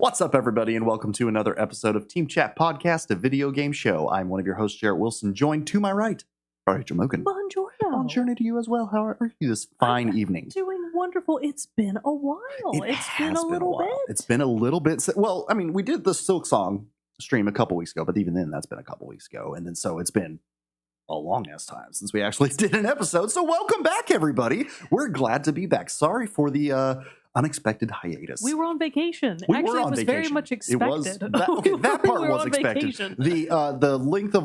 What's up, everybody, and welcome to another episode of Team Chat Podcast, a video game show. I'm one of your hosts, Jarrett Wilson, joined to my right by Rachel Mogan. Buongiorno. Buongiorno to you as well. How are you this fine evening? Doing wonderful. It's been a while. It's been a little bit. It's been a little bit. Well, I mean, we did the Silk Song stream a couple weeks ago, but even then, that's been a couple weeks ago. And then so it's been a long ass time since we actually did an episode. So welcome back, everybody. We're glad to be back. Sorry for the unexpected hiatus. We were on vacation. We Actually, were on it was vacation. very much expected. It was that part We were was on expected. vacation. The length of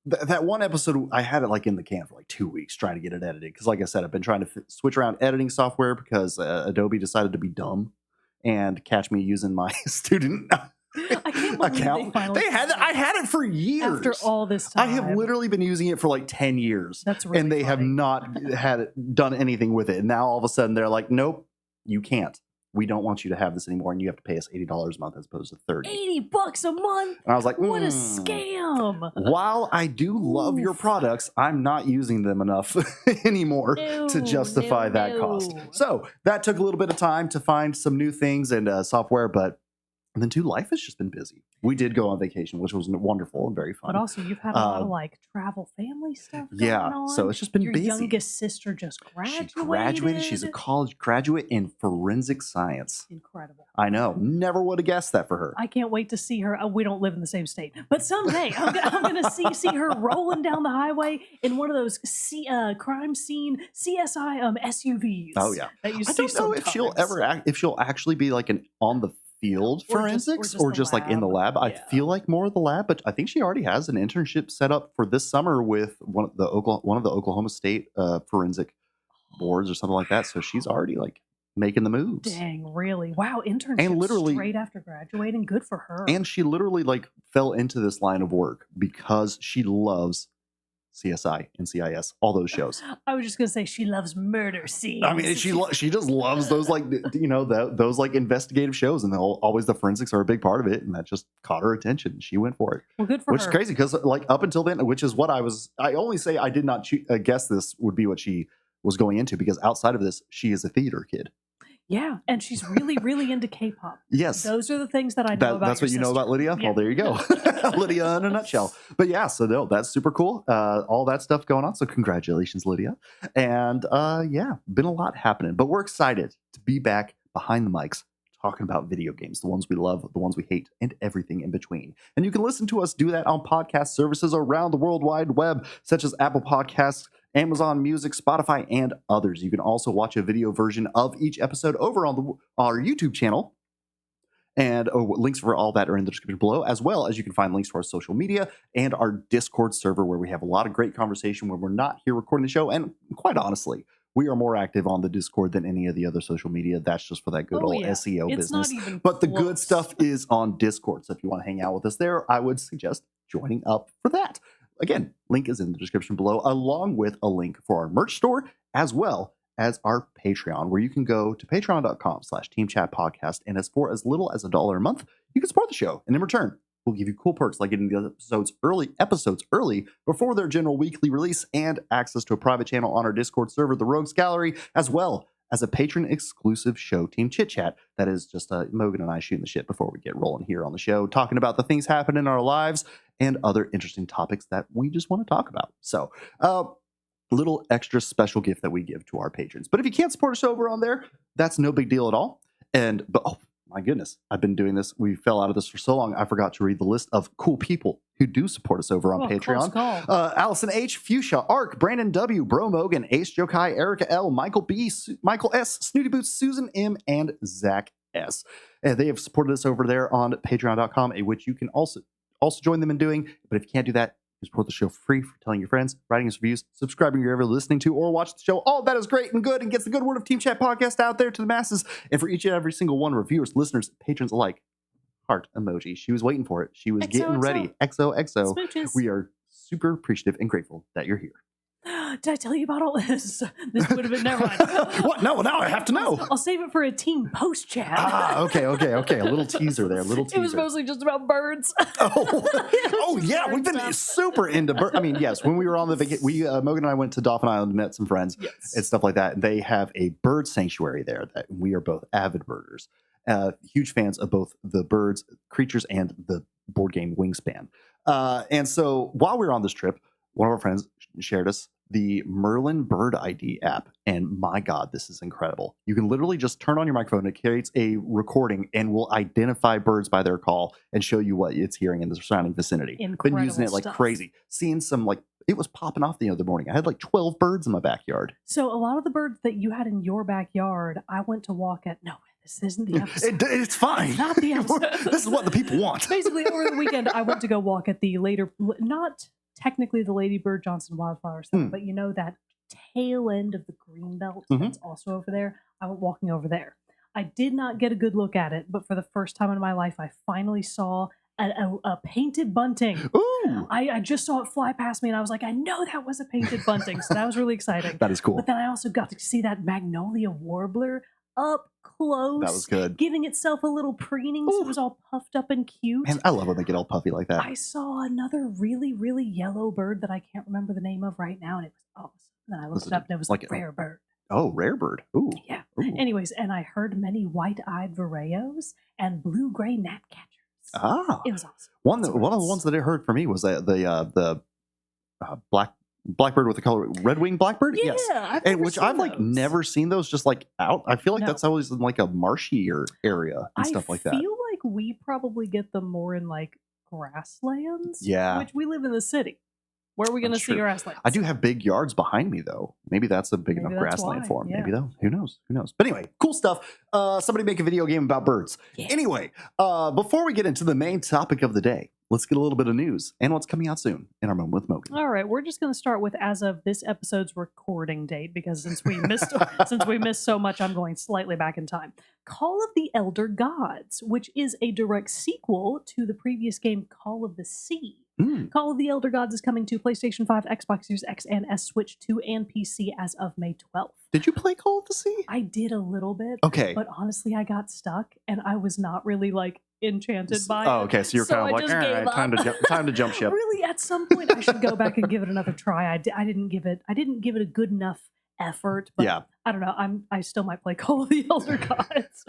that one episode, I had it like in the can for like 2 weeks trying to get it edited because, like I said, I've been trying to switch around editing software because Adobe decided to be dumb and catch me using my student I can't believe account. I had it for years. After all this time. I have literally been using it for like 10 years. That's really and they have funny. not done anything with it. And now all of a sudden they're like, nope, you can't. We don't want you to have this anymore, and you have to pay us $80 a month as opposed to $30. $80 a month. And I was like, what a scam! While I do love your products, I'm not using them enough anymore to justify that cost. So that took a little bit of time to find some new things and software, but then too, life has just been busy. We did go on vacation, which was wonderful and very fun. But also, you've had a lot of like travel family stuff going on. So it's just been your busy. Your youngest sister just graduated. She graduated. She's a college graduate in forensic science. Incredible. I know. Never would have guessed that for her. I can't wait to see her. We don't live in the same state, but someday I'm going to see her rolling down the highway in one of those crime scene CSI SUVs. Oh yeah. That you I don't know if she'll ever if she'll actually be like an on the field forensics or just like in the lab. I feel like more of the lab, but I think she already has an internship set up for this summer with one of the Oklahoma State forensic boards or something like that. So she's already like making the moves. Dang, really? Wow, internship and literally straight after graduating. Good for her. And she literally like fell into this line of work because she loves CSI and CIS, all those shows. I was just gonna say she loves murder scenes. I mean, she just loves those like those like investigative shows, and always the forensics are a big part of it, and that just caught her attention. She went for it. Well, good for her. Which is crazy because like up until then, which is what I only say I did not guess this would be what she was going into because outside of this, she is a theater kid. Yeah, and she's really, really into K-pop. Yes. Those are the things that I know about That's what you know about Lydia? Yeah. Well, there you go. Lydia in a nutshell. But yeah, so no, that's super cool. All that stuff going on. So congratulations, Lydia. And yeah, been a lot happening. But we're excited to be back behind the mics talking about video games, the ones we love, the ones we hate, and everything in between. And you can listen to us do that on podcast services around the World Wide Web, such as Apple Podcasts, Amazon Music, Spotify, and others. You can also watch a video version of each episode over on our YouTube channel. And links for all that are in the description below, as well as you can find links to our social media and our Discord server where we have a lot of great conversation when we're not here recording the show. And quite honestly, we are more active on the Discord than any of the other social media. That's just for that good old SEO business. But the good stuff is on Discord. So if you want to hang out with us there, I would suggest joining up for that. Again, link is in the description below, along with a link for our merch store, as well as our Patreon, where you can go to patreon.com/teamchatpodcast. And for as little as $1 a month, you can support the show. And in return, we'll give you cool perks like getting the episodes early before their general weekly release and access to a private channel on our Discord server, the Rogues Gallery, as well as a patron-exclusive show, Team Chit Chat. That is just Mogan and I shooting the shit before we get rolling here on the show, talking about the things happening in our lives and other interesting topics that we just want to talk about. So, little extra special gift that we give to our patrons. But if you can't support us over on there, that's no big deal at all. But oh my goodness, I've been doing this. We fell out of this for so long. I forgot to read the list of cool people who do support us over on Patreon. Allison H, Fuchsia, Ark, Brandon W, Bro Mogan, Ace Jokai, Erica L, Michael B, Michael S, Snooty Boots, Susan M, and Zach S. And they have supported us over there on patreon.com, which you can also join them in doing. But if you can't do that, you support the show for free for telling your friends, writing us reviews, subscribing you're ever listening to, or watch the show. All that is great and good and gets the good word of Team Chat Podcast out there to the masses. And for each and every single one of our viewers, listeners, patrons alike, heart emoji. She was waiting for it. She was getting ready. XOXO. Smooches. We are super appreciative and grateful that you're here. Did I tell you about all this? This would have been never mind. What? No, now I have to know. I'll save it for a team post chat. Okay. A little teaser there. It was mostly just about birds. Yeah. We've been super into birds. I mean, yes. When we were on the vacation, Mogan and I went to Dauphin Island, met some friends and stuff like that. And they have a bird sanctuary there that we are both avid birders. Huge fans of both the birds, creatures, and the board game Wingspan. And so while we were on this trip, one of our friends shared us the Merlin Bird ID app. And my God, this is incredible. You can literally just turn on your microphone, it creates a recording and will identify birds by their call and show you what it's hearing in the surrounding vicinity. Incredible Been using it like stuff. crazy. Seeing some like it was popping off the other morning. I had like 12 birds in my backyard. So a lot of the birds that you had in your backyard, I went to walk at. No, this isn't the episode. It's fine. It's not the episode. This is what the people want. Basically, over the weekend, I went to go walk at the not technically the Lady Bird Johnson Wildflower Center, but you know that tail end of the green belt that's also over there. I went walking over there. I did not get a good look at it, but for the first time in my life, I finally saw a painted bunting. Ooh. I just saw it fly past me, and I was like, I know that was a painted bunting, so that was really exciting. That is cool. But then I also got to see that magnolia warbler up close. That was good. Giving itself a little preening, so it was all puffed up and cute. And I love when they get all puffy like that. I saw another really, really yellow bird that I can't remember the name of right now, and it was awesome. And then I looked it up, and it was like a rare bird. Oh, rare bird. Ooh. Yeah. Ooh. Anyways, and I heard many white-eyed vireos and blue-gray gnatcatchers. Ah. It was awesome. One of the ones that I heard for me was the blackbird with the color red-winged blackbird. Yeah, yes, which I've like never seen those just like out. I feel like that's always in like a marshier area and stuff like that. I feel like we probably get them more in like grasslands. Yeah, which we live in the city. Where are we going to see grasslands? I do have big yards behind me, though. Maybe that's a big enough grassland for them. Yeah. Maybe, though. Who knows? Who knows? But anyway, cool stuff. Somebody make a video game about birds. Yeah. Anyway, before we get into the main topic of the day, let's get a little bit of news and what's coming out soon in our Moment with Mogan. All right, we're just going to start with as of this episode's recording date, because since we missed so much, I'm going slightly back in time. Call of the Elder Gods, which is a direct sequel to the previous game Call of the Sea. Call of the Elder Gods is coming to PlayStation 5, Xbox Series X and S, Switch 2, and PC as of May 12th. Did you play Call of the Sea? I did a little bit. Okay. But honestly, I got stuck, and I was not really, like, enchanted by it. Oh, okay. So you're kind of like, all right, time to jump ship. Really, at some point, I should go back and give it another try. I didn't give it a good enough effort. But yeah. I don't know. I still might play Call of the Elder Gods.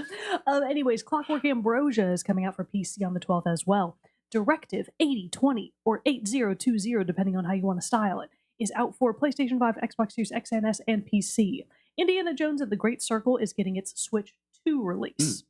Anyways, Clockwork Ambrosia is coming out for PC on the 12th as well. Directive 8020 or 8020, depending on how you want to style it, is out for PlayStation 5, Xbox Series X and S, and PC. Indiana Jones at the Great Circle is getting its Switch 2 release.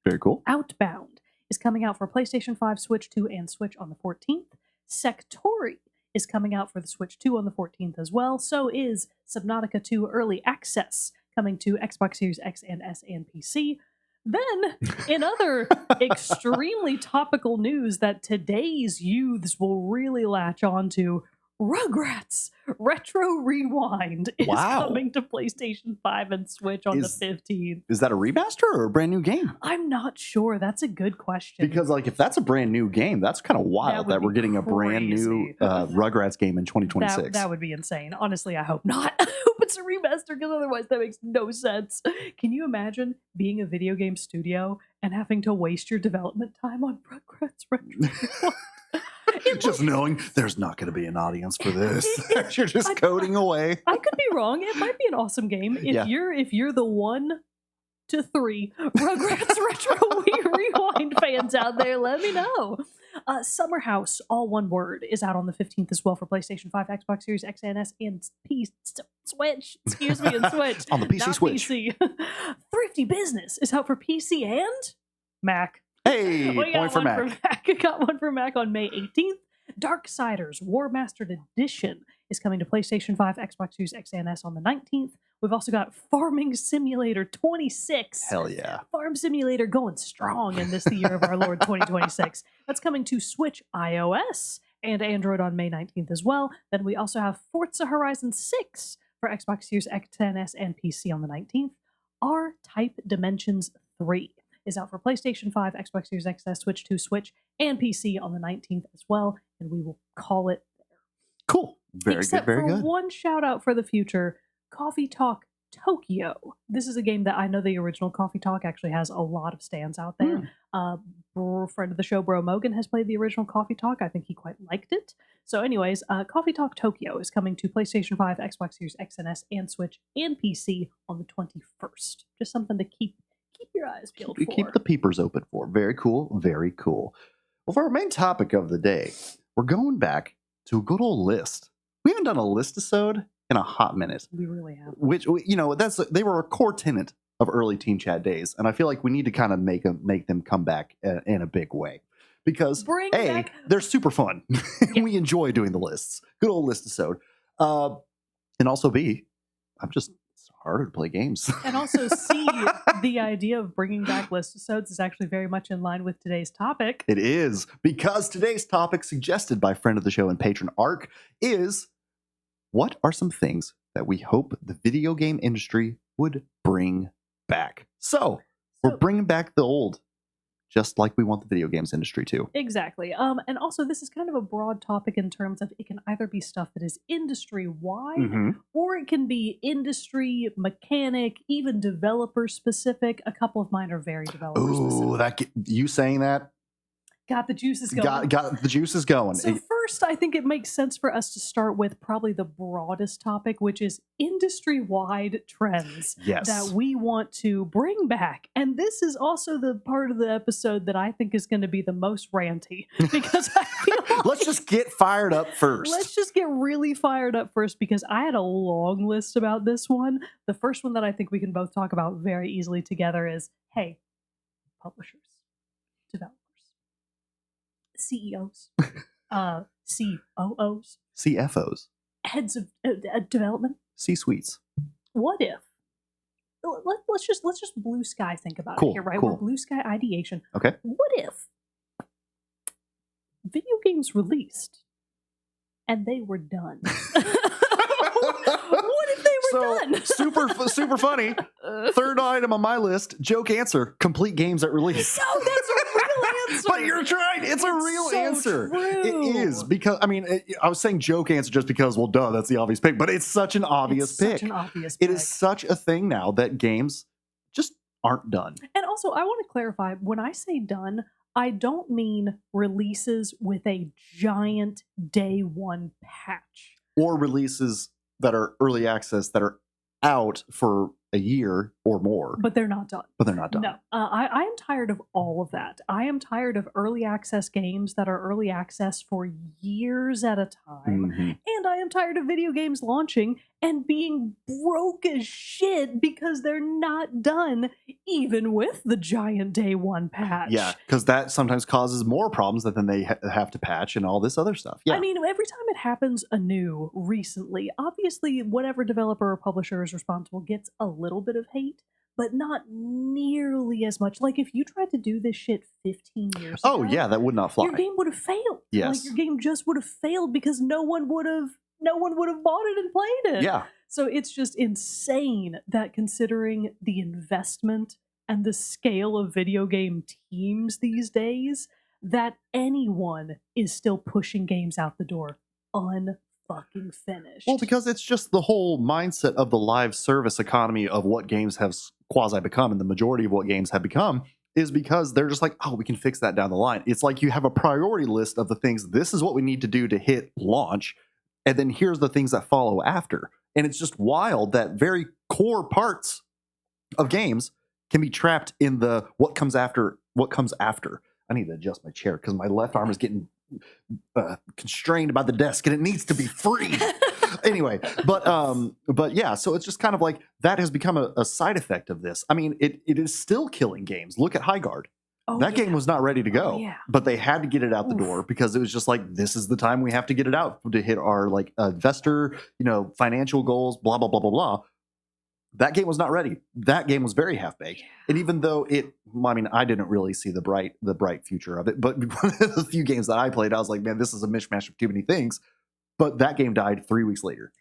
Very cool. Outbound is coming out for PlayStation 5, Switch 2, and Switch on the 14th. Sectori is coming out for the Switch 2 on the 14th as well. So is Subnautica 2 Early Access coming to Xbox Series X and S and PC. Then, in other extremely topical news that today's youths will really latch on to, Rugrats Retro Rewind is coming to PlayStation 5 and Switch on the 15th. Is that a remaster or a brand new game? I'm not sure. That's a good question. Because like if that's a brand new game, that's kind of wild that we're getting a brand new Rugrats game in 2026. That would be insane. Honestly, I hope not. I hope it's a remaster, because otherwise that makes no sense. Can you imagine being a video game studio and having to waste your development time on Rugrats Retro Rewind? Just knowing there's not going to be an audience for this. You're just coding away. I could be wrong. It might be an awesome game. If you're the 1 to 3 Rugrats Retro Rewind fans out there, let me know. Summer House, all one word, is out on the 15th as well for PlayStation 5, Xbox Series X and S, and Switch. Excuse me, and Switch. On the PC not Switch. PC. Thrifty Business is out for PC and Mac. Hey, point for Mac. I got one for Mac on May 18th. Darksiders War Mastered Edition is coming to PlayStation 5, Xbox Series X and S on the 19th. We've also got Farming Simulator 26. Hell yeah. Farm Simulator going strong in the year of our Lord 2026. That's coming to Switch, iOS, and Android on May 19th as well. Then we also have Forza Horizon 6 for Xbox Series X, XS, and PC on the 19th. R-Type Dimensions 3 is out for PlayStation 5, Xbox Series XS, Switch 2, Switch, and PC on the 19th as well, and we will call it there. Cool. Very good, very good. One shout out for the future, Coffee Talk Tokyo. This is a game that I know the original Coffee Talk actually has a lot of stands out there. Friend of the show, Bro Mogan, has played the original Coffee Talk. I think he quite liked it. So anyways, Coffee Talk Tokyo is coming to PlayStation 5, Xbox Series X and S, and Switch, and PC on the 21st. Just something to keep keep your eyes peeled Keep, for. keep the peepers open for. Very cool. Very cool. Well, for our main topic of the day, we're going back to a good old list. We haven't done a list-isode in a hot minute. We really have. Which, they were a core tenet of early Team Chat days, and I feel like we need to kind of make them come back in a big way because they're super fun. Yeah. We enjoy doing the lists. Good old list-isode. And also B, it's harder to play games. And also C, the idea of bringing back list-isodes is actually very much in line with today's topic. It is, because today's topic, suggested by friend of the show and patron Ark, is what are some things that we hope the video game industry would bring back? So we're bringing back the old, just like we want the video games industry to. Exactly. And also, this is kind of a broad topic in terms of it can either be stuff that is industry-wide, or it can be industry, mechanic, even developer-specific. A couple of mine are very developer-specific. You saying that? Got the juices going. Got the juices going. So first, I think it makes sense for us to start with probably the broadest topic, which is industry-wide trends that we want to bring back. And this is also the part of the episode that I think is going to be the most ranty, because I feel like let's just get fired up first. Let's just get really fired up first, because I had a long list about this one. The first one that I think we can both talk about very easily together is, hey, publishers, developers, CEOs, COOs, CFOs, heads of development, C-suites. What if? Let's just blue sky think about it here, right? Cool. We're blue sky ideation. Okay. What if video games released and they were done? What if they were done? super funny. Third item on my list, joke answer, complete games at release. No, that's a real answer. But you're right. It's a real answer. True. It is, because, I was saying joke answer just because, well, duh, that's the obvious pick. But it's such an obvious pick. It is such a thing now that games just aren't done. And also, I want to clarify, when I say done, I don't mean releases with a giant day one patch. Or releases that are early access that are out for a year or more. But they're not done. No. I am tired of all of that. I am tired of early access games that are early access for years at a time. And I am tired of video games launching and being broke as shit because they're not done, even with the giant day one patch. Yeah, because that sometimes causes more problems that then they have to patch and all this other stuff. Yeah. I mean, every time it happens anew recently, obviously whatever developer or publisher is responsible gets a little bit of hate, but not nearly as much. Like, if you tried to do this shit 15 years ago, yeah, that would not fly. Your game would have failed. Yes. Like, your game just would have failed because no one would have bought it and played it. Yeah. So it's just insane that, considering the investment and the scale of video game teams these days, that anyone is still pushing games out the door unfucking finished. Well, because it's just the whole mindset of the live service economy of what games have quasi become, and the majority of what games have become is because they're just like, oh, we can fix that down the line. It's like you have a priority list of the things, this is what we need to do to hit launch, and then here's the things that follow after. And it's just wild that very core parts of games can be trapped in the what comes after. I need to adjust my chair because my left arm is getting constrained by the desk and it needs to be free. Anyway, but yeah, so it's just kind of like that has become a side effect of this. I mean, it is still killing games. Look at High Guard. That game was not ready to go, but they had to get it out the door because it was just like, this is the time we have to get it out to hit our like investor, financial goals, blah, blah, blah, blah, blah. That game was not ready. That game was very half-baked. And even though I didn't really see the bright future of it, but one of the few games that I played, I was like, man, this is a mishmash of too many things. But that game died 3 weeks later.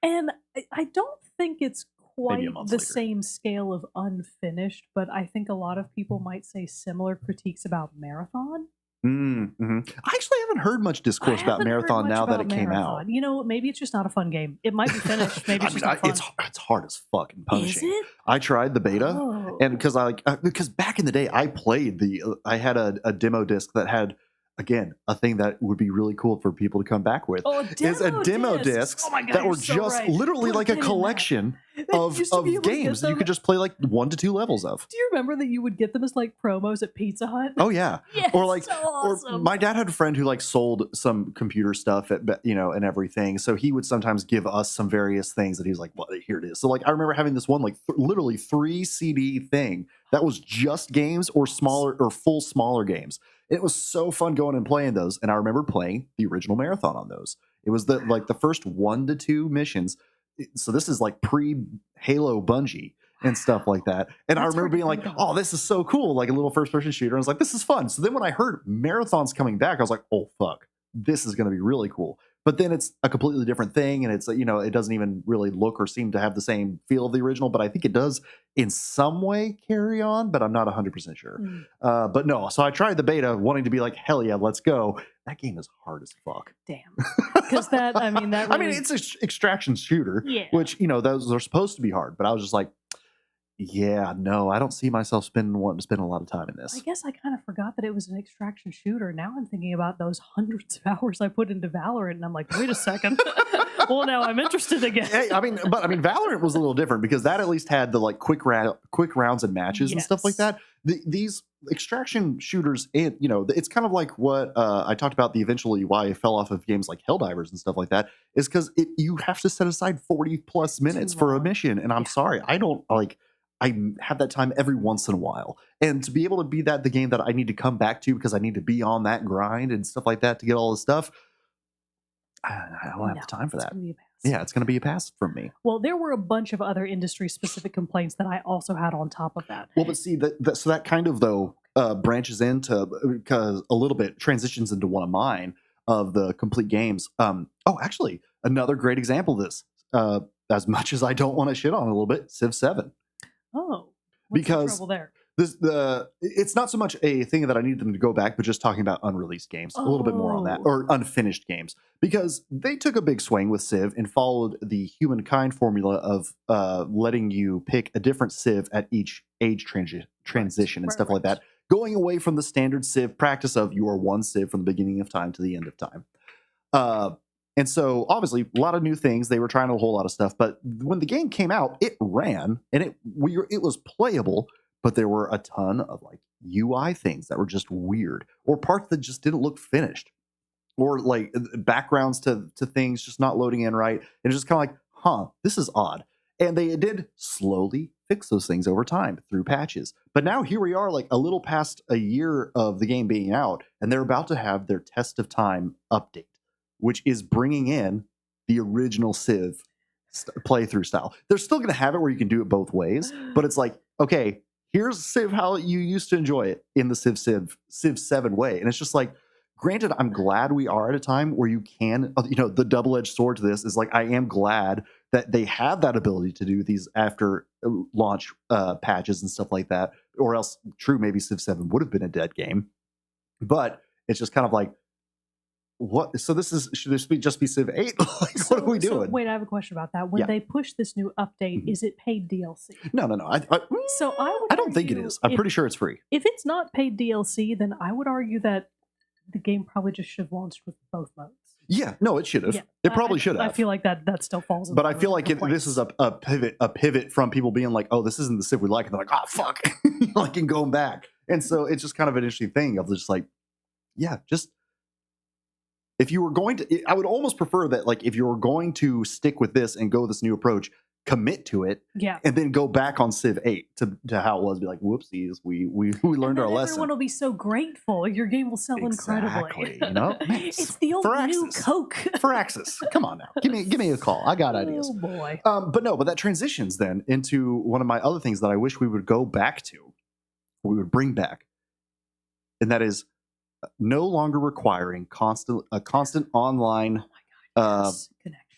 And I don't think it's quite the same scale of unfinished, but I think a lot of people might say similar critiques about Marathon. I actually haven't heard much discourse about Marathon now that it came out. Maybe it's just not a fun game. It might be finished. Maybe it's just not fun. It's hard as fuck and punishing. Is it? I tried the beta, and because back in the day I played I had a demo disc that had again, a thing that would be really cool for people to come back with Oh, is a demo discs. discs Oh my God, that you're were so just right. literally Put like a pin in that. collection They of used to be able to get games that you them. could just play like 1 to 2 levels of. Do you remember that you would get them as like promos at Pizza Hut? Oh yeah. Yes, Or like, so or awesome. my dad had a friend who like sold some computer stuff at, and everything. So he would sometimes give us some various things that he was like, well, here it is. So like, I remember having this one, like literally 3 CD thing that was just games or smaller or full smaller games. It was so fun going and playing those. And I remember playing the original marathon on those. It was like the first 1 to 2 missions. So this is like pre Halo Bungie and stuff like that. And I That's remember hard to being like, think oh, about. this is so cool, like a little first person shooter. I was like, this is fun. So then when I heard marathons coming back, I was like, oh, fuck, this is going to be really cool. But then it's a completely different thing. And it's, it doesn't even really look or seem to have the same feel of the original, but I think it does in some way carry on, but I'm not 100% sure. Mm, But no, so I tried the beta wanting to be like, hell yeah, let's go. That game is hard as fuck. damn. Because that, I mean, that really. it's an extraction shooter, Yeah. which, those are supposed to be hard. But I was just like, yeah, no, I don't see myself wanting to spend a lot of time in I this. guess I kind of forgot that it was an extraction shooter. Now I'm thinking about those hundreds of hours I put into Valorant, and I'm like, wait a second. Well, now I'm interested again. Hey, Valorant was a little different because that at least had the like quick rounds and matches and stuff like Yes. that. These extraction shooters, and it's kind of like what I talked about. Eventually, why I fell off of games like Helldivers and stuff like that is because you have to set aside 40 plus minutes Too for a long. mission, and I'm Yeah. sorry, I don't like. I have that time every once in a while, and to be able to be the game that I need to come back to because I need to be on that grind and stuff like that to get all this stuff. I don't have No, the time for it's that. gonna be a pass. Yeah, it's going to be a pass from me. Well, there were a bunch of other industry specific complaints that I also had on top of that. Well, but see so that kind of though branches into because a little bit transitions into one of mine of the complete games. Actually, another great example of this. As much as I don't want to shit on it a little bit, Civ 7. Oh, what's Because the trouble there? It's not so much a thing that I need them to go back, but just talking about unreleased games, a little bit more on that, Oh. or unfinished games, because they took a big swing with Civ and followed the humankind formula of letting you pick a different Civ at each age transition and Right, stuff like right. that, going away from the standard Civ practice of you are one Civ from the beginning of time to the end of time. And so obviously a lot of new things. They were trying a whole lot of stuff, but when the game came out, it ran and it was playable, but there were a ton of like UI things that were just weird or parts that just didn't look finished or like backgrounds to things just not loading in right. And it's just kind of like, huh, this is odd. And they did slowly fix those things over time through patches. But now here we are, like a little past a year of the game being out, and they're about to have their test of time update, which is bringing in the original Civ playthrough style. They're still going to have it where you can do it both ways, but it's like, okay, here's Civ how you used to enjoy it in the Civ 7 way. And it's just like, granted, I'm glad we are at a time where you can, the double-edged sword to this is like, I am glad that they have that ability to do these after launch patches and stuff like that, or else true, maybe Civ 7 would have been a dead game. But it's just kind of like, what? So should this just be Civ 8? Like, what are we doing? Wait, I have a question about that. When Yeah. they push this new update, Mhm. is it paid DLC? No. So I don't think it argue is. I'm if- pretty sure it's free. If it's not paid DLC, then I would argue that the game probably just should have launched with both modes. Yeah, no, it should have. Yeah, It probably should have. I feel like that still falls. But I feel like this is a pivot from people being like, oh, this isn't the Civ we like, and they're like, oh, fuck, like, and going back. And so it's just kind of an interesting thing of just like, yeah, just if you were going to, I would almost prefer that, like, if you were going to stick with this and go this new approach, commit to it, Yeah. and then go back on Civ 8 to how it was. Be like, whoopsies, we learned our lesson. Everyone will be so grateful. Your game will sell Exactly, incredibly. Man, It's the old new Firaxis. Coke. Firaxis, come on now, give me a call. I got ideas. Oh boy. But that transitions then into one of my other things that I wish we would go back to, we would bring back, and that is no longer requiring a constant online Yes,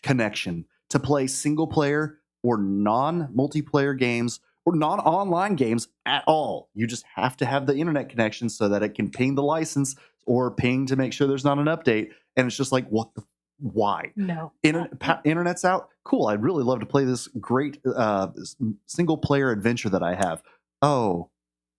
connection to play single player or non-multiplayer games or non-online games at all. You just have to have the internet connection so that it can ping the license or ping to make sure there's not an update. And it's just like, why? No. Internet's out? Cool. I'd really love to play this great single player adventure that I have. Oh,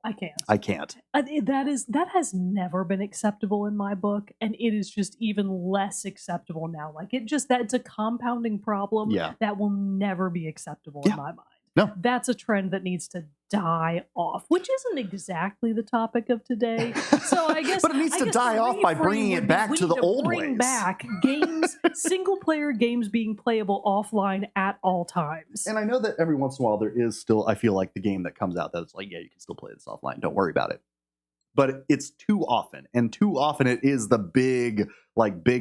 I can't. I can't. That has never been acceptable in my book, and it is just even less acceptable now. Like that's a compounding problem Yeah. that will never be acceptable in Yeah. my mind. No. That's a trend that needs to die off, which isn't exactly the topic of today. So I guess, but it needs to die off by bringing it back to the old bring ways. back games, single player games being playable offline at all times. And I know that every once in a while there is still, I feel like the game that comes out that's like, yeah, you can still play this offline. Don't worry about it. But it's too often, and too often it is the big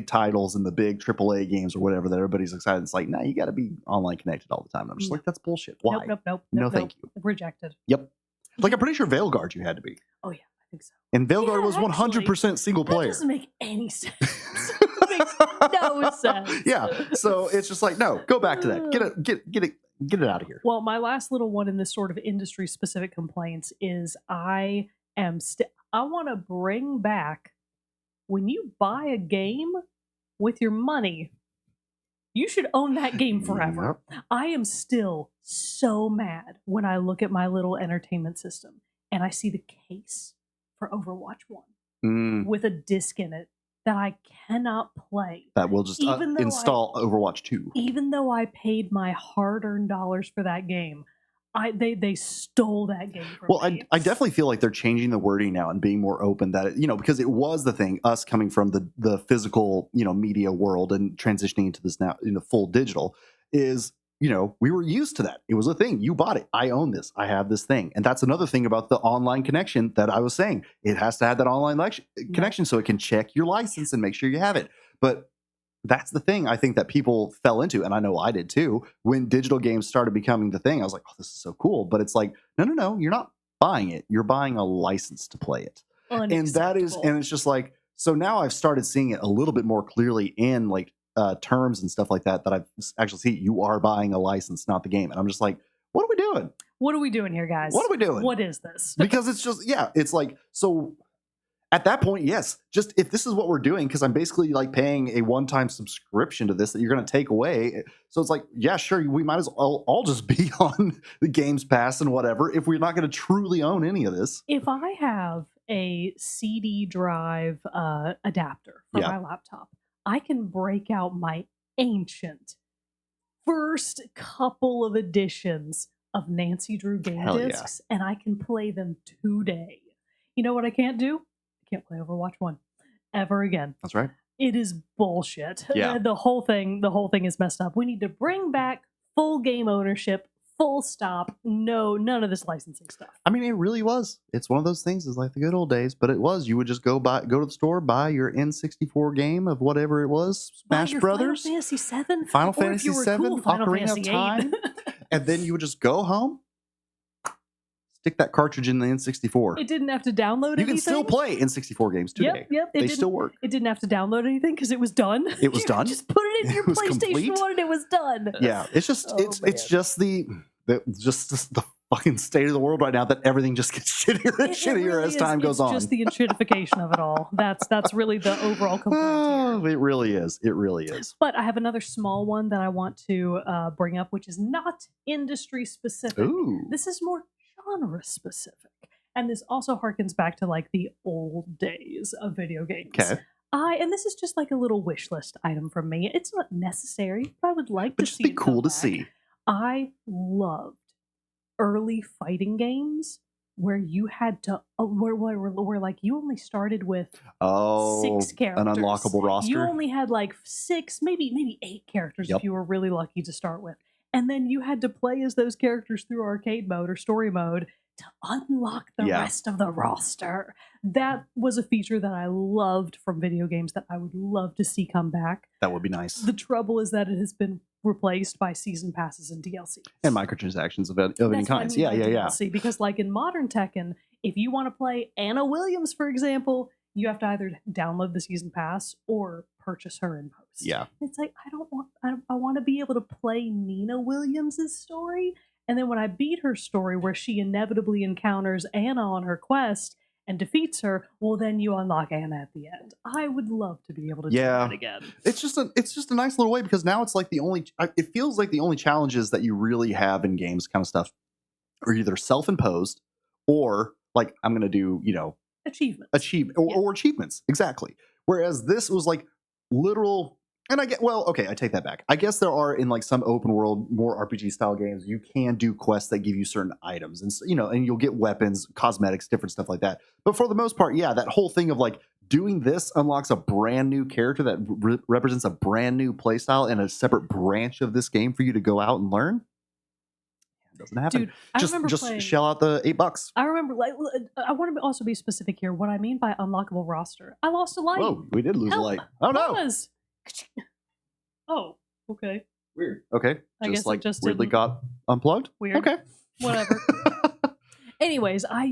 titles and the big AAA games or whatever that everybody's excited. It's like, nah, you got to be online connected all the time. And I'm just like, that's bullshit. Why? Nope. No, thank you. Rejected. Yep. Like, I'm pretty sure Veilguard you had to be. Oh, yeah, I think so. And Veilguard was 100% single player. That doesn't make any sense. It makes no sense. Yeah. So it's just like, no, go back to that. Get it out of here. Well, my last little one in this sort of industry specific complaints is I want to bring back, when you buy a game with your money, you should own that game forever. Yep. I am still so mad when I look at my little entertainment system and I see the case for Overwatch 1 with a disc in it that I cannot play. That will just install Overwatch 2. Even though I paid my hard-earned dollars for that game, they stole that game from me. I definitely feel like they're changing the wording now and being more open that, because it was the thing, us coming from the physical, media world and transitioning into this now in the full digital is, we were used to that. It was a thing. You bought it. I own this. I have this thing. And that's another thing about the online connection that I was saying. It has to have that online connection so it can check your license and make sure you have it. But that's the thing I think that people fell into, and I know I did too, when digital games started becoming the thing. I was like, oh, this is so cool. But it's like, no, you're not buying it. You're buying a license to play it. And it's just like, so now I've started seeing it a little bit more clearly in terms and stuff like that I've actually see you are buying a license, not the game. And I'm just like, what are we doing? What are we doing here, guys? What are we doing? What is this? Because it's just, it's like, so at that point, yes, just if this is what we're doing, because I'm basically paying a one-time subscription to this that you're going to take away. So it's like, yeah, sure, we might as well all just be on the Games Pass and whatever if we're not going to truly own any of this. If I have a CD drive adapter for my laptop, I can break out my ancient first couple of editions of Nancy Drew game discs, and I can play them today. You know what I can't do? Can't play Overwatch 1 ever again. That's right. It is bullshit. Yeah. The whole thing is messed up. We need to bring back full game ownership, full stop. No, none of this licensing stuff. I mean, it really was. It's one of those things. It's like the good old days, but it was. You would just go to the store, buy your N64 game of whatever it was, Smash Brothers, Final Fantasy 7, Final Fantasy 7, Ocarina of Time, 8. And then you would just go home. Stick that cartridge in the N64. It didn't have to download anything. You can still play N64 games today. Yep. They still work. It didn't have to download anything because it was done. It was done. Just put it in your PlayStation complete. 1 and it was done. Yeah, it's just it's just the fucking state of the world right now that everything just gets shittier and shittier really as time goes on. It's just the enshittification of it all. That's really the overall complaint here. It really is. It really is. But I have another small one that I want to bring up, which is not industry specific. Ooh. This is more genre specific, and this also harkens back to the old days of video games. Okay. And this is just a little wish list item from me. It's not necessary, but I would like to see. But just be cool to see. I loved early fighting games where you had to where you only started with 6 characters, an unlockable roster. You only had 6, maybe 8 characters if you were really lucky to start with. And then you had to play as those characters through arcade mode or story mode to unlock the rest of the roster. That was a feature that I loved from video games that I would love to see come back. That would be nice. The trouble is that it has been replaced by season passes and DLC. And microtransactions of any kinds. Yeah. DLC, because in modern Tekken, if you want to play Anna Williams, for example, you have to either download the season pass or purchase her in post. Yeah. It's I want to be able to play Nina Williams' story. And then when I beat her story where she inevitably encounters Anna on her quest and defeats her, well, then you unlock Anna at the end. I would love to be able to do that again. It's just a nice little way, because now it's it feels like the only challenges that you really have in games kind of stuff are either self-imposed or like I'm going to do, Achievements. or achievements. Exactly. Whereas this was like literal. And I take that back. I guess there are in like some open world, more RPG style games, you can do quests that give you certain items and, and you'll get weapons, cosmetics, different stuff like that. But for the most part, yeah, that whole thing of like doing this unlocks a brand new character that represents a brand new playstyle and a separate branch of this game for you to go out and learn. It doesn't happen. Dude, I remember just playing. shell out the $8. I remember, I want to also be specific here. What I mean by unlockable roster, I lost a light. Whoa, we did lose a Help. light. Oh no! Was. Oh, okay. Weird. Okay, I guess it just weirdly didn't- got unplugged. Weird. Okay, Whatever. Anyways, I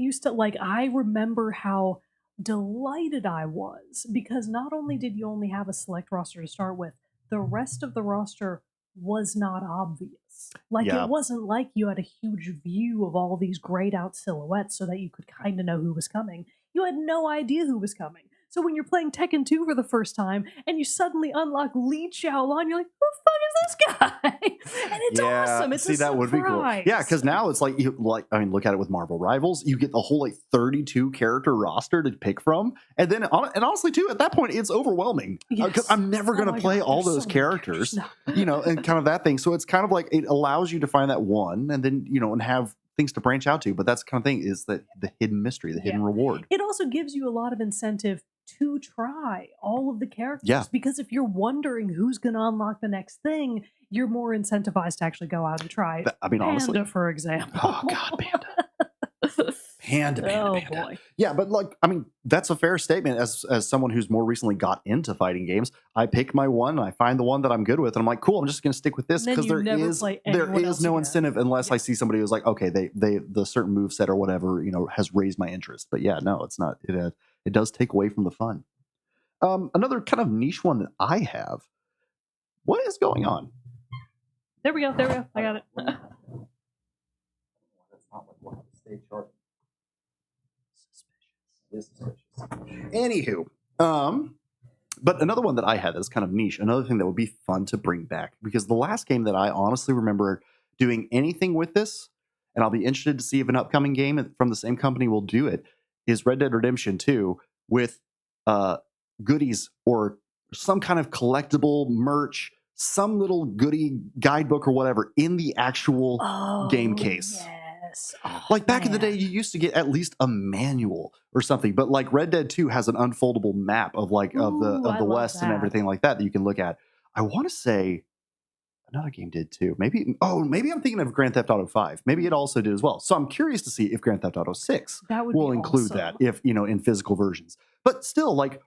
remember how delighted I was because not only did you only have a select roster to start with, the rest of the roster was not obvious. Like Yeah. it wasn't like you had a huge view of all these grayed out silhouettes so that you could kind of know who was coming. You had no idea who was coming. So when you're playing Tekken 2 for the first time and you suddenly unlock Li Xiaolon, you're like, who the fuck is this guy? And it's awesome. It's a that would be cool. surprise. Yeah, because now it's like look at it with Marvel Rivals. You get the whole like 32 character roster to pick from, and then and honestly too, at that point it's overwhelming because Yes. I'm never Oh going to my play God, all there's those so many characters, No. and kind of that thing. So it's kind of like it allows you to find that one, and then and have things to branch out to. But that's the kind of thing is that the hidden mystery, the hidden reward. It also gives you a lot of incentive to try all of the characters. Yeah. Because if you're wondering who's going to unlock the next thing, you're more incentivized to actually go out and try. I mean, honestly, Panda, for example. oh god, Panda. Oh Panda. boy. Yeah, but that's a fair statement. As someone who's more recently got into fighting games, I pick my one, and I find the one that I'm good with, and I'm like, cool, I'm just going to stick with this And then because you there never is play there anyone is else no again. incentive unless I see somebody who's like, okay, they the certain move set or whatever has raised my interest. But yeah, no, it's not. It does take away from the fun. Another kind of niche one that I have. What is going on? There we go. I got it. That's not like what the stage chart. Anywho, but another one that I had that's kind of niche, another thing that would be fun to bring back, because the last game that I honestly remember doing anything with this, and I'll be interested to see if an upcoming game from the same company will do it, is Red Dead Redemption 2 with goodies or some kind of collectible merch, some little goodie guidebook or whatever in the actual game case. Yes. Oh, Like back in the day, man. you used to get at least a manual or something, but like Red Dead 2 has an unfoldable map of Ooh, the I love West and that. everything like that you can look at. I want to say another game did too. Maybe I'm thinking of Grand Theft Auto 5. Maybe it also did as well. So I'm curious to see if Grand Theft Auto 6 That would will be include awesome. that if in physical versions. But still, like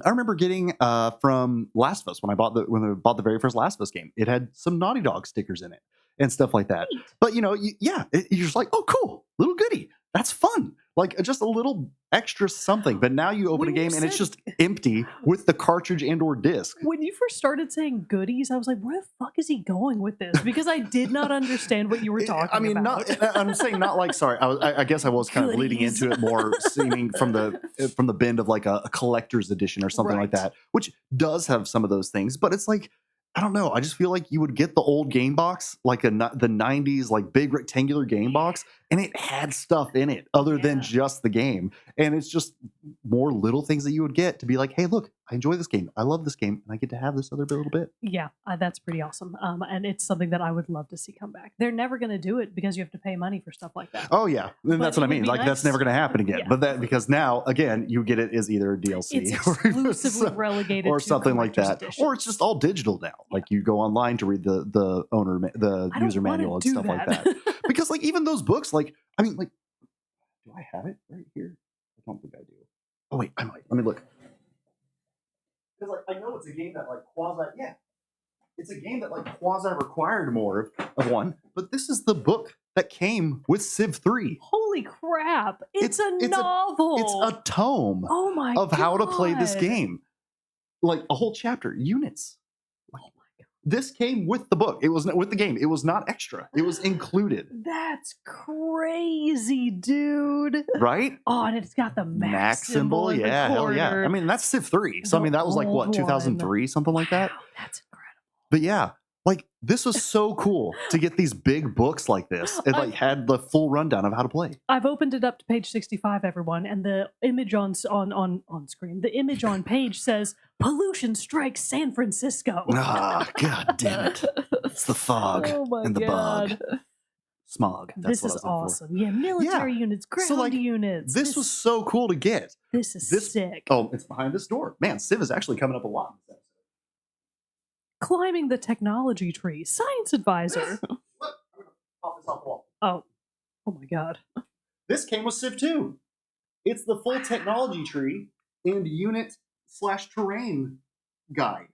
I remember getting from Last of Us when I bought the very first Last of Us game. It had some Naughty Dog stickers in it and stuff like that. Neat. But you're just like, oh, cool, little goodie. That's fun. Like just a little extra something. But now you open When a you game and it's said- just empty with the cartridge and/or disc. When you first started saying goodies, I was like, where the fuck is he going with this? Because I did not understand what you were talking I mean, about. I'm saying not like. Sorry, I guess I was kind of leading Goodies. into it more, seeming from the bend of like a collector's edition or something like Right. that, which does have some of those things. But it's like I don't know. I just feel like you would get the old game box, like the '90s, like big rectangular game box, and it had stuff in it other than Yeah. just the game. And it's just more little things that you would get to be like, hey, look, I enjoy this game. I love this game, and I get to have this other little bit. Yeah, that's pretty awesome. And it's something that I would love to see come back. They're never going to do it because you have to pay money for stuff like that. Oh yeah, and that's But what I it would mean. be Like that's nice. never going to happen again. Yeah. But that because now again, you get it as either a DLC It's exclusively relegated or to something like collector's that, editions. or it's just all digital now. Like you go online to read the I don't user wanna manual and do stuff like that. Because like even those books, like I mean, like do I have it right here? I don't think I do. Oh wait, I might. Let me look. Because like I know it's a game that like it's a game that like quasi required more of one. But this is the book that came with Civ 3. Holy crap! It's a it's a- novel. It's a tome oh my of how to play this God. game, like a whole chapter, units. Oh my God. This came with the book. It was with the game. It was not extra. It was included, That's crazy, dude. right? Oh, and it's got the max, Max symbol, in the yeah, hell yeah. corner. I mean, that's Civ 3. So I The mean, that was like what old 2003, something like that. Wow, that's incredible. But yeah, Like, this was so cool to get these big books like this. It like had the full rundown of how to play. I've opened it up to page 65, everyone, and the image on screen, the image on page says pollution strikes San Francisco. Ah, god damn it. It's the fog Oh my and the bug. god. Smog. That's This what is I was looking for. awesome. Yeah, military units, ground like, units. This was so cool to get. This is sick. Oh, it's behind this door. Man, Civ is actually coming up a lot. Climbing the technology tree, science advisor. Look, I'm gonna pop this off the wall. Oh my god. This came with Civ 2. It's the full technology tree and unit/terrain guide.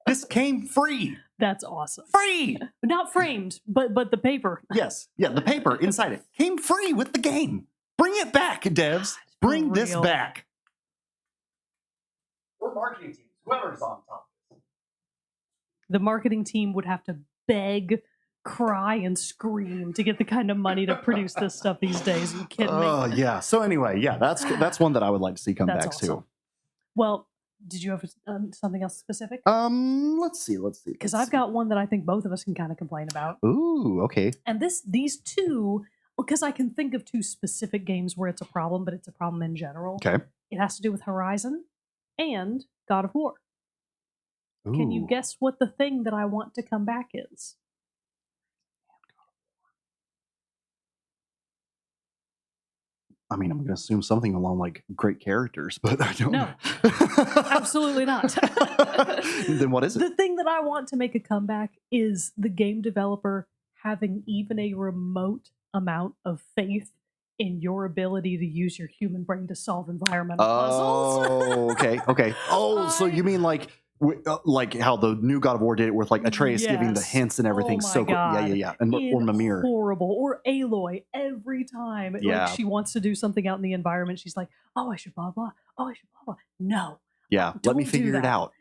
This came free. That's awesome. Free. Not framed, but the paper. Yes. Yeah, the paper inside it came free with the game. Bring it back, devs. Bring this real. back. Or marketing teams, whoever's on top. The marketing team would have to beg, cry, and scream to get the kind of money to produce this stuff these days. Are you kidding me? Oh, yeah. So anyway, yeah, that's one that I would like to see come That's back awesome. too. Well, did you have something else specific? Let's see. Because I've got one that I think both of us can kind of complain about. Ooh, okay. And these two, because I can think of two specific games where it's a problem, but it's a problem in general. Okay. It has to do with Horizon and God of War. Ooh. Can you guess what the thing that I want to come back is? I mean, I'm going to assume something along like great characters, but I don't No. know. Absolutely not. Then what is it? The thing that I want to make a comeback is the game developer having even a remote amount of faith in your ability to use your human brain to solve environmental puzzles. Oh, okay. Oh, so you mean like how the new God of War did it with like Atreus giving the Yes. hints and everything. Oh my So cool. God. Yeah. And or Mimir. Horrible. Or Aloy. Every time Yeah. like she wants to do something out in the environment, she's like, oh, I should blah, blah. Oh, I should blah, blah. No. Yeah. Let me Don't do figure it that. out.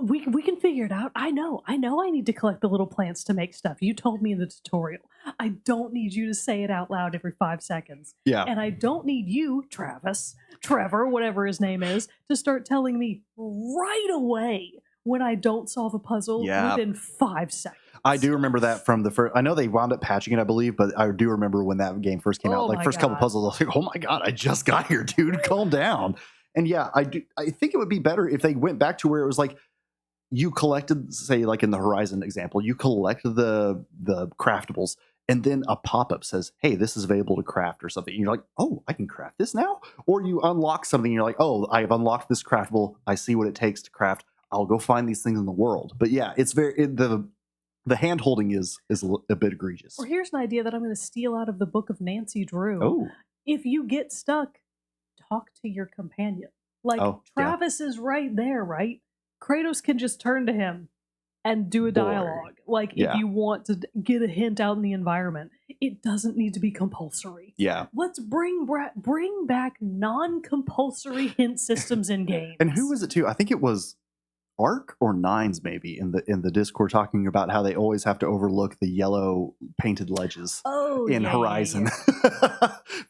We can figure it out. I know I need to collect the little plants to make stuff. You told me in the tutorial. I don't need you to say it out loud every 5 seconds. Yeah. And I don't need you, Trevor, whatever his name is, to start telling me right away when I don't solve a puzzle within 5 seconds. I do remember that from the first. I know they wound up patching it, I believe, but I do remember when that game first came out. Like my first couple God. puzzles, I was like, "Oh my god, I just got here, dude! Calm down." And yeah, I think it would be better if they went back to where it was like you collected, say, like in the Horizon example, you collect the craftables, and then a pop up says, "Hey, this is available to craft" or something. And you're like, "Oh, I can craft this now." Or you unlock something, and you're like, "Oh, I've unlocked this craftable. I see what it takes to craft. I'll go find these things in the world." But yeah, it's the hand holding is a bit egregious. Or here's an idea that I'm going to steal out of the book of Nancy Drew. Oh, If you get stuck, talk to your companion. Like Travis is right there, right? Kratos can just turn to him and do a dialogue. Like if you want to get a hint out in the environment, it doesn't need to be compulsory. Yeah. Let's bring back non-compulsory hint systems in games. And who was it too? I think it was Ark or Nines maybe in the Discord talking about how they always have to overlook the yellow painted ledges in Horizon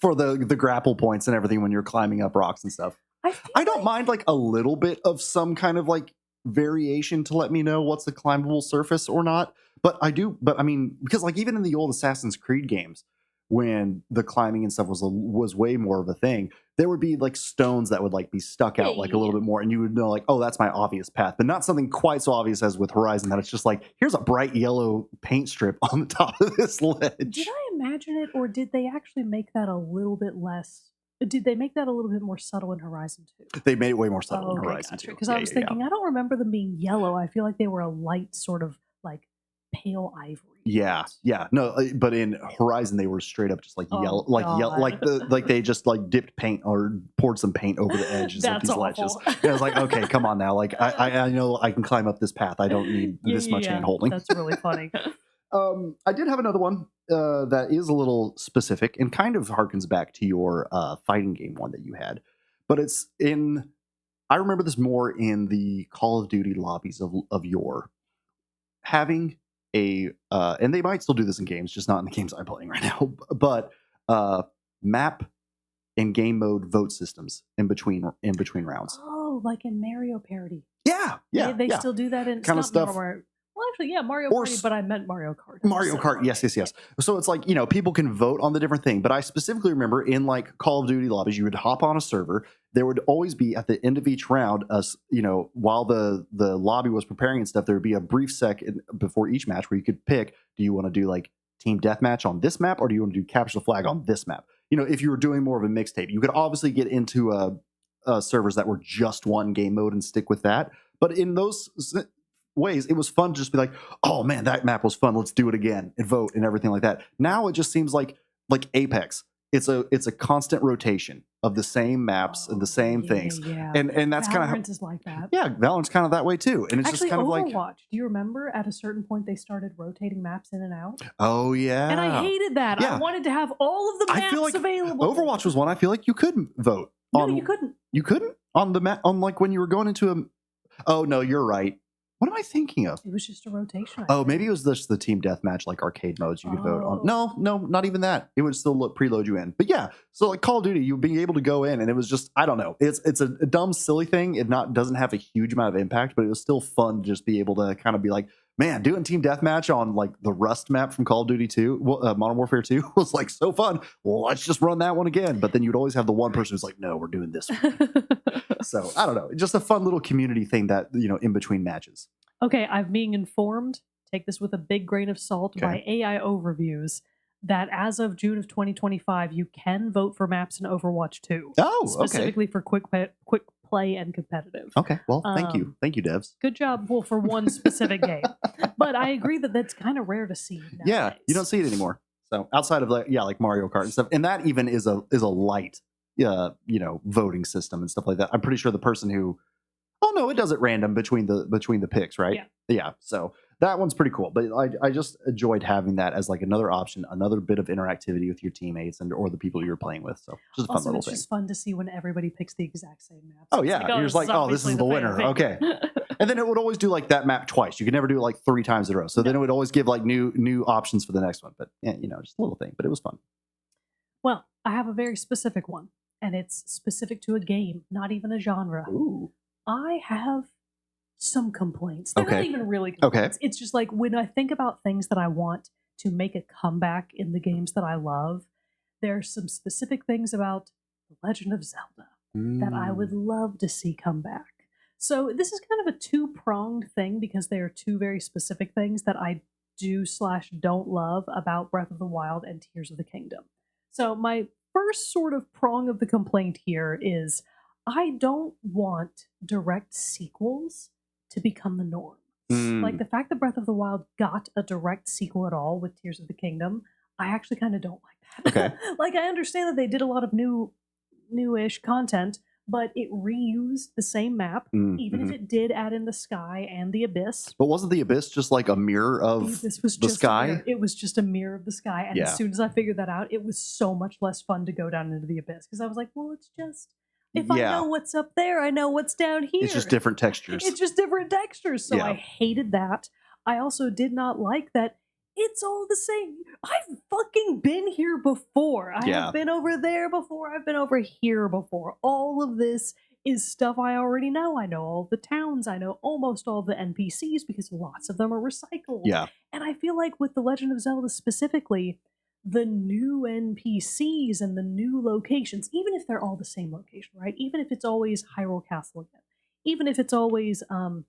for the grapple points and everything when you're climbing up rocks and stuff. I don't mind like a little bit of some kind of like variation to let me know what's the climbable surface or not. But I mean, because like even in the old Assassin's Creed games, when the climbing and stuff was way more of a thing, there would be like stones that would like be stuck out like a little bit more, and you would know like, oh, that's my obvious path, but not something quite so obvious as with Horizon that it's just like, here's a bright yellow paint strip on the top of this ledge. Did I imagine it, or did they actually make that a little bit less? Did they make that a little bit more subtle in Horizon 2? They made it way more subtle in Horizon 2. Because I was thinking, I don't remember them being yellow. I feel like they were a light sort of like pale ivory. Yeah. No, but in Horizon they were straight up just like yellow, like they just like dipped paint or poured some paint over the edges of these ledges. And I was like, okay, come on now. Like I know I can climb up this path. I don't need this much hand holding. That's really funny. I did have another one that is a little specific and kind of harkens back to your fighting game one that you had, but it's in. I remember this more in the Call of Duty lobbies of yore, having a and they might still do this in games, just not in the games I'm playing right now. But map and game mode vote systems in between rounds. Oh, like in Mario Party. Yeah. They still do that in kind of stuff. Well, actually, yeah, Mario Or Party, but I meant Mario Kart. I Mario said Kart, yes, yes, yeah. yes. So it's like, people can vote on the different thing, but I specifically remember in like Call of Duty lobbies, you would hop on a server. There would always be at the end of each round, while the lobby was preparing and stuff, there would be a brief second before each match where you could pick, do you want to do like team deathmatch on this map or do you want to do capture the flag on this map? If you were doing more of a mixtape, you could obviously get into servers that were just one game mode and stick with that. But in those ways, it was fun to just be like, oh man, that map was fun. Let's do it again and vote and everything like that. Now it just seems like Apex. It's a constant rotation of the same maps and the same things. Yeah. And that's kind of Valorant is like that. yeah, Valorant's kind of that way too. And it's Actually, just kind of like, Overwatch. Do you remember at a certain point they started rotating maps in and out? oh yeah. And I hated that. Yeah. I wanted to have all of the I maps feel like available. Overwatch was one I feel like you couldn't vote No, on. you couldn't. You couldn't on the map on like when you were going into a. Oh no, you're right. What am I thinking of? It was just a rotation. Oh, maybe it was just the team deathmatch, like arcade modes you could vote on. Oh. No, not even that. It would still preload you in. But yeah, so like Call of Duty, you being able to go in, and it was just, I don't know. It's a dumb, silly thing. It doesn't have a huge amount of impact, but it was still fun to just be able to kind of be like, man, doing team deathmatch on like the Rust map from Call of Duty 2, Modern Warfare 2 was like so fun. Well, let's just run that one again. But then you'd always have the one person who's like, no, we're doing this one. So I don't know. Just a fun little community thing that, in between matches. Okay, I'm being informed, take this with a big grain of salt, by AI overviews, that as of June of 2025, you can vote for maps in Overwatch 2. Oh, okay. Specifically for quick play and competitive. Okay, well, thank you. Thank you, devs. Good job, well, for one specific game. But I agree that that's kind of rare to see nowadays. Yeah, you don't see it anymore. So outside of like Mario Kart and stuff, and that even is a light, voting system and stuff like that. I'm pretty sure the person who, oh no, it does it random between the picks, right? Yeah. So that one's pretty cool. But I just enjoyed having that as like another option, another bit of interactivity with your teammates or the people you're playing with. So just a fun little it's thing. just fun to see when everybody picks the exact same map. Oh yeah, you're just like, oh, this is the winner. Okay. And then it would always do like that map twice. You could never do it like 3 times in a row. So then it would always give like new options for the next one. But yeah, just a little thing. But it was fun. Well, I have a very specific one, and it's specific to a game, not even a genre. Ooh. I have some complaints. They're not even really Okay. complaints. It's just like when I think about things that I want to make a comeback in the games that I love, there are some specific things about The Legend of Zelda that I would love to see come back. So this is kind of a two-pronged thing because they are two very specific things that I do/don't love about Breath of the Wild and Tears of the Kingdom. So my first sort of prong of the complaint here is I don't want direct sequels to become the norm. Like the fact that Breath of the Wild got a direct sequel at all with Tears of the Kingdom, I actually kind of don't like that. Okay. Like I understand that they did a lot of newish content, but it reused the same map, even if it did add in the sky and the abyss. But wasn't the abyss just like a mirror of the sky? It was just a mirror of the sky. And as soon as I figured that out, it was so much less fun to go down into the abyss because I was like, well, it's just, if I know what's up there, I know what's down here. It's just different textures. It's just different textures. So I hated that. I also did not like that it's all the same. I've fucking been here before. I have been over there before. I've been over here before. All of this is stuff I already know. I know all the towns. I know almost all the NPCs because lots of them are recycled. Yeah. And I feel like with The Legend of Zelda specifically, the new NPCs and the new locations, even if they're all the same location, right? Even if it's always Hyrule Castle again, even if it's always the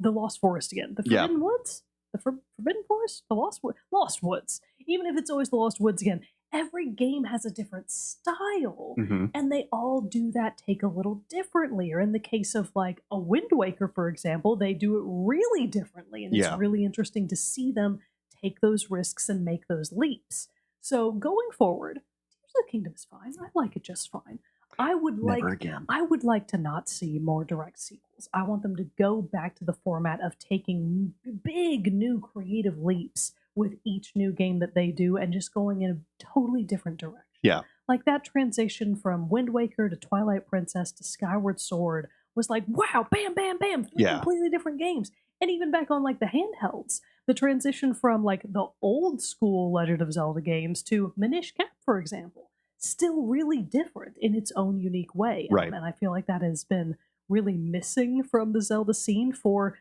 Lost Forest again, the Forbidden Woods, the Forbidden Forest, the Lost Woods. Even if it's always the Lost Woods again, every game has a different style, and they all do that take a little differently. Or in the case of like a Wind Waker, for example, they do it really differently, and it's really interesting to see them take those risks and make those leaps. So going forward, Tears of the Kingdom is fine. I like it just fine. I would like to not see more direct sequels. I want them to go back to the format of taking big new creative leaps with each new game that they do and just going in a totally different direction. Yeah. Like that transition from Wind Waker to Twilight Princess to Skyward Sword was like, wow, bam, bam, bam, three completely different games. And even back on like the handhelds, the transition from like the old school Legend of Zelda games to Minish Cap, for example, still really different in its own unique way. Right. And I feel like that has been really missing from the Zelda scene for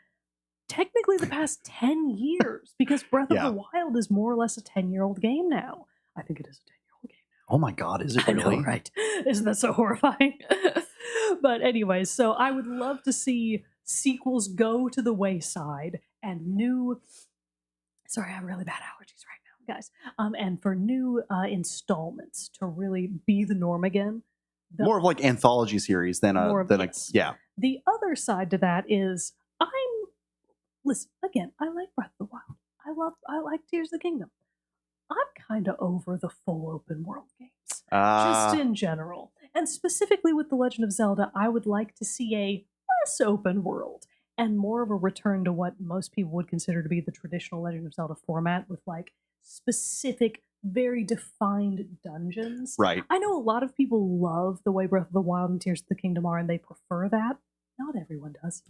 technically the past 10 years, because Breath of Yeah. the Wild is more or less a 10-year-old game now. I think it is a 10-year-old game. Oh my God, is it I know, really? right? Isn't that so horrifying? But anyways, so I would love to see sequels go to the wayside and new. Sorry, I have really bad allergies right now, guys. And for new installments to really be the norm again. The More of like anthology series than more a of yes. yeah. The other side to that is listen again. I like Breath of the Wild. I like Tears of the Kingdom. I'm kind of over the full open world games, just in general. And specifically with The Legend of Zelda, I would like to see a less open world and more of a return to what most people would consider to be the traditional Legend of Zelda format with like specific, very defined dungeons. Right. I know a lot of people love the way Breath of the Wild and Tears of the Kingdom are, and they prefer that. Not everyone does.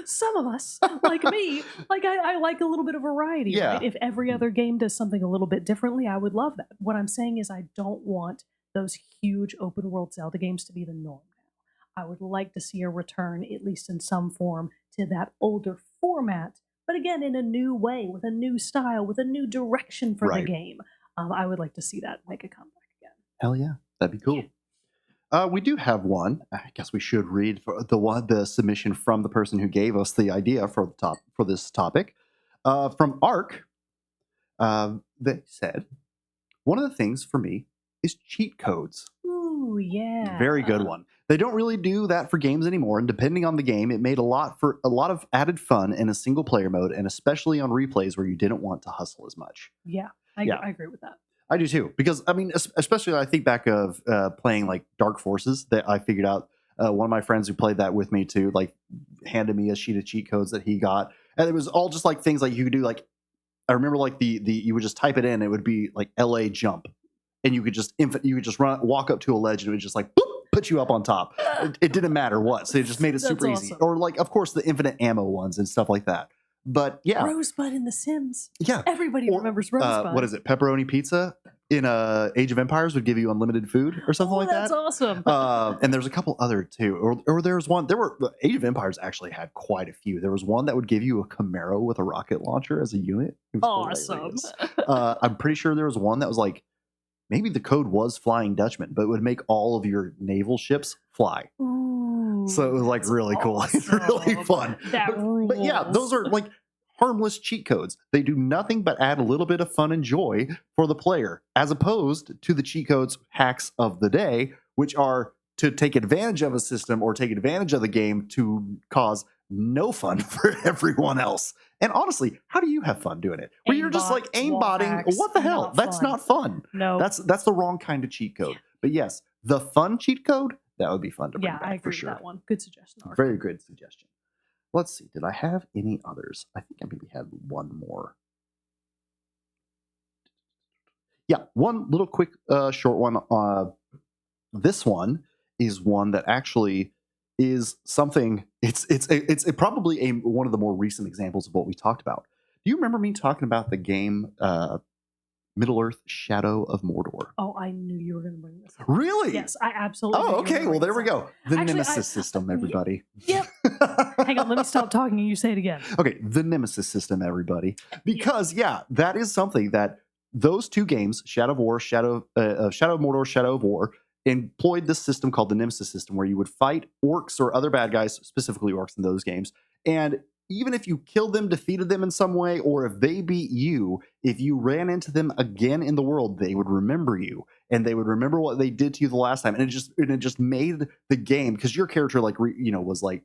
Some of us, like me, like I like a little bit of variety. Yeah. Right? If every other game does something a little bit differently, I would love that. What I'm saying is I don't want those huge open world Zelda games to be the norm now. I would like to see a return, at least in some form, to that older format, but again, in a new way, with a new style, with a new direction for the Right. game. I would like to see that make a comeback again. Hell yeah, that'd be cool. We do have one. I guess we should read for the submission from the person who gave us the idea for this topic. From Ark, they said, one of the things for me is cheat codes. Ooh, yeah. Very good one. They don't really do that for games anymore, and depending on the game, it made a lot of added fun in a single player mode, and especially on replays where you didn't want to hustle as much. Yeah, I agree with that. I do too, because I mean, especially I think back of playing like Dark Forces. That I figured out one of my friends who played that with me too, like handed me a sheet of cheat codes that he got, and it was all just like things like you could do. Like I remember, like the you would just type it in, it would be like LA jump, and you could just walk up to a ledge, and it would just like boop, put you up on top. It didn't matter what, so it just made it super easy. Awesome. Or like, of course, the infinite ammo ones and stuff like that. But yeah, Rosebud in The Sims. yeah. Everybody remembers Rosebud. What is it? Pepperoni pizza in Age of Empires would give you unlimited food or something like that's that. awesome. And there's a couple other too. Or there's one. Age of Empires actually had quite a few. There was one that would give you a Camaro with a rocket launcher as a unit. It was Awesome. hilarious. I'm pretty sure there was one that was like, maybe the code was Flying Dutchman, but it would make all of your naval ships fly. Ooh, So it was like really cool. It's really fun. But yeah, those are like harmless cheat codes. They do nothing but add a little bit of fun and joy for the player, as opposed to the cheat codes hacks of the day, which are to take advantage of a system or take advantage of the game to cause no fun for everyone else. And honestly, how do you have fun doing it? Where you're just like aimbotting. What the hell? That's not fun. No, that's the wrong kind of cheat code. But yes, the fun cheat code, that would be fun to bring back I agree for sure. with that one. Good suggestion. Ark. Very good suggestion. Let's see. Did I have any others? I think I maybe had one more. Yeah, one little quick short one. This one is one that actually is something. It's probably one of the more recent examples of what we talked about. Do you remember me talking about the game Middle-earth: Shadow of Mordor? Oh, I knew you were going to bring this up. Really? Yes, I absolutely. Oh, okay. Well, there we go. The Actually, Nemesis system, everybody. Yep. Hang on, let me stop talking and you say it again. Okay, the Nemesis system, everybody. Because yeah, that is something that those two games, Shadow of War, Shadow of Mordor, Shadow of War, employed this system called the Nemesis system, where you would fight orcs or other bad guys, specifically orcs in those games, and even if you killed them, defeated them in some way, or if they beat you, if you ran into them again in the world, they would remember you, and they would remember what they did to you the last time, and it just made the game, because your character was like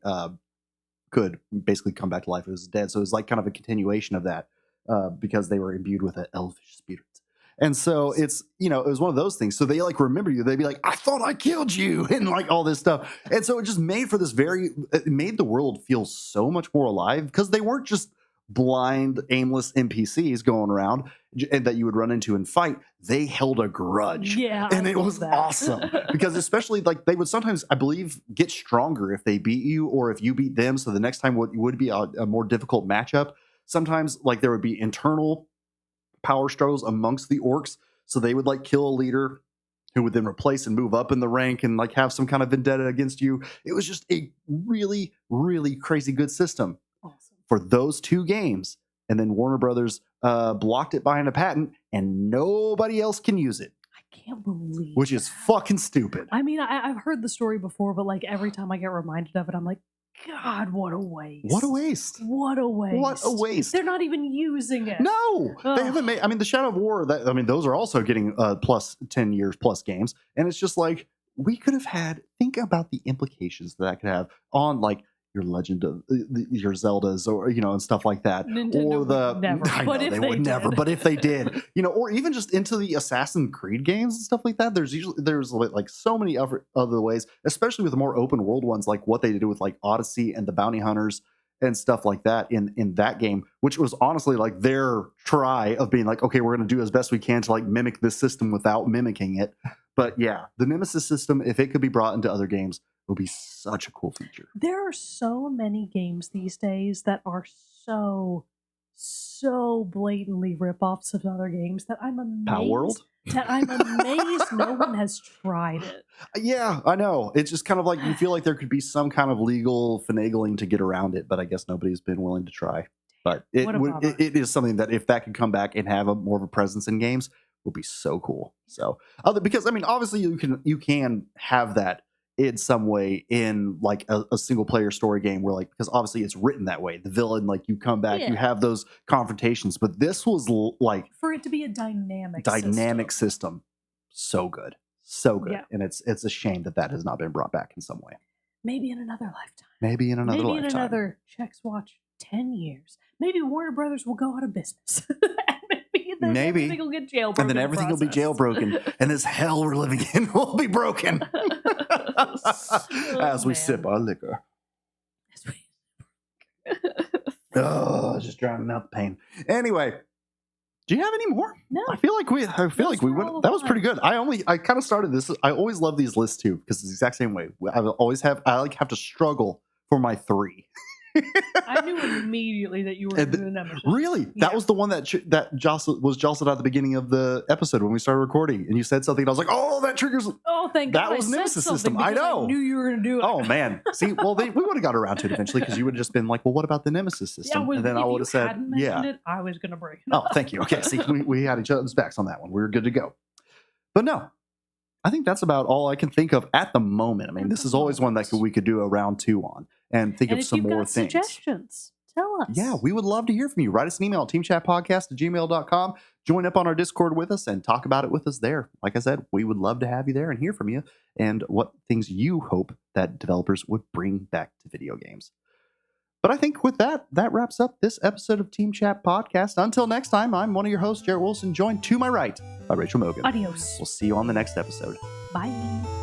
could basically come back to life if it was dead, so it was like kind of a continuation of that because they were imbued with an elfish spirit. And so it's, it was one of those things. So they like remember you. They'd be like, I thought I killed you, and like all this stuff. And so it just made for this it made the world feel so much more alive, because they weren't just blind, aimless NPCs going around and that you would run into and fight. They held a grudge. Yeah. And it was awesome, because especially like they would sometimes, I believe, get stronger if they beat you or if you beat them. So the next time would be a more difficult matchup. Sometimes like there would be internal power struggles amongst the orcs, so they would like kill a leader who would then replace and move up in the rank and like have some kind of vendetta against you. It was just a really, really crazy good system. Awesome. for those 2 games, and then Warner Brothers blocked it behind a patent, and nobody else can use it, I can't believe which is that. fucking stupid. I mean, I've heard the story before, but like every time I get reminded of it, I'm like, God, what a waste. What a waste. What a waste. What a waste. They're not even using it. No, they haven't made. I mean, the Shadow of War. Those are also getting plus 10 years plus games, and it's just like we could have had. Think about the implications that could have on like your Legend of your Zeldas, or and stuff like that, Nintendo or the would never. I But know, if they they would never. did. But if they did, or even just into the Assassin's Creed games and stuff like that. There's like so many other ways, especially with the more open world ones, like what they did with like Odyssey and the Bounty Hunters and stuff like that in that game, which was honestly like their try of being like, okay, we're going to do as best we can to like mimic this system without mimicking it. But yeah, the Nemesis system, if it could be brought into other games, would be such a cool feature. There are so many games these days that are so blatantly rip-offs of other games that I'm amazed. Power World? That I'm amazed no one has tried it. Yeah, I know. It's just kind of like you feel like there could be some kind of legal finagling to get around it, but I guess nobody's been willing to try. But What a bummer. it is something that if that could come back and have more of a presence in games, would be so cool. So because I mean, obviously you can have that in some way in like a single player story game where like, because obviously it's written that way, the villain, like you come back, you Yeah. have those confrontations, but this was like For it to be a dynamic system. So good. Yeah. And it's a shame that has not been brought back in some way. Maybe in another lifetime. Maybe in another Maybe lifetime. in another Chex Watch 10 years. Maybe Warner Brothers will go out of business. And then Maybe. everything will get jailbroken. And then everything will be jailbroken, and this hell we're living in will be broken. As we sip our liquor. Oh, just drowning out the pain. Anyway, do you have any more? No. I feel like we went. That was pretty good. I kind of started this. I always love these lists too because it's the exact same way. I have to struggle for my 3. I knew immediately that you were doing the Nemesis. Really? Yeah. That was the one that was jostled at the beginning of the episode when we started recording, and you said something, and I was like, "Oh, that triggers." Oh, thank That God. was I said Nemesis something system. I because know. I knew you were going to do it. Oh man! See, well, we would have got around to it eventually because you would have just been like, "Well, what about the Nemesis Yeah, system?" well, and then I would have said, hadn't "Yeah." mentioned it, I was going to break it. Oh, thank you. Okay, see, we had each other's backs on that one. We were good to go. But no, I think that's about all I can think of at the moment. I mean, this is always one that we could do a round 2 on and think And of if some you've more got things. suggestions, tell us. Yeah, we would love to hear from you. Write us an email at teamchatpodcast@gmail.com. Join up on our Discord with us and talk about it with us there. Like I said, we would love to have you there and hear from you and what things you hope that developers would bring back to video games. But I think with that wraps up this episode of Team Chat Podcast. Until next time, I'm one of your hosts, Jarrett Wilson, joined to my right by Rachel Mogan. Adios. We'll see you on the next episode. Bye.